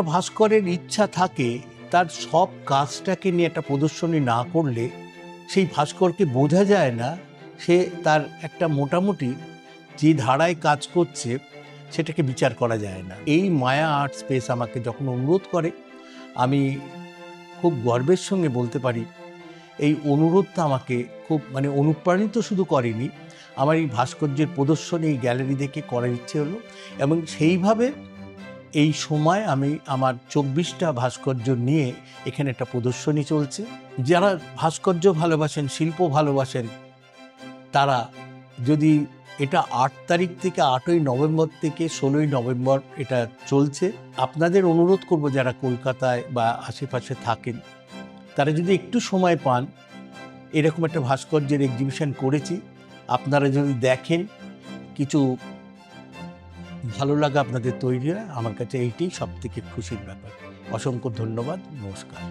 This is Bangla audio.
একটা ভাস্করের ইচ্ছা থাকে তার সব কাজটাকে নিয়ে একটা প্রদর্শনী না করলে সেই ভাস্করকে বোঝা যায় না, সে তার একটা মোটামুটি যে ধারায় কাজ করছে সেটাকে বিচার করা যায় না। এই মায়া আর্ট স্পেস আমাকে যখন অনুরোধ করে, আমি খুব গর্বের সঙ্গে বলতে পারি এই অনুরোধটা আমাকে খুব অনুপ্রাণিত শুধু করেনি, আমার এই ভাস্কর্যের প্রদর্শনী এই গ্যালারি দেখে করার ইচ্ছে হলো। এবং সেইভাবে এই সময় আমি আমার 24টা ভাস্কর্য নিয়ে এখানে একটা প্রদর্শনী চলছে। যারা ভাস্কর্য ভালোবাসেন, শিল্প ভালোবাসেন, তারা যদি এটা 8 তারিখ থেকে 8ই নভেম্বর থেকে 16ই নভেম্বর এটা চলছে, আপনাদের অনুরোধ করব যারা কলকাতায় বা আশেপাশে থাকেন তারা যদি একটু সময় পান, এরকম একটা ভাস্কর্যের এক্সিবিশন করেছি, আপনারা যদি দেখেন, কিছু ভালো লাগা আপনাদের তৈরি হয়, আমার কাছে এইটাই সবথেকে খুশির ব্যাপার। অসংখ্য ধন্যবাদ, নমস্কার।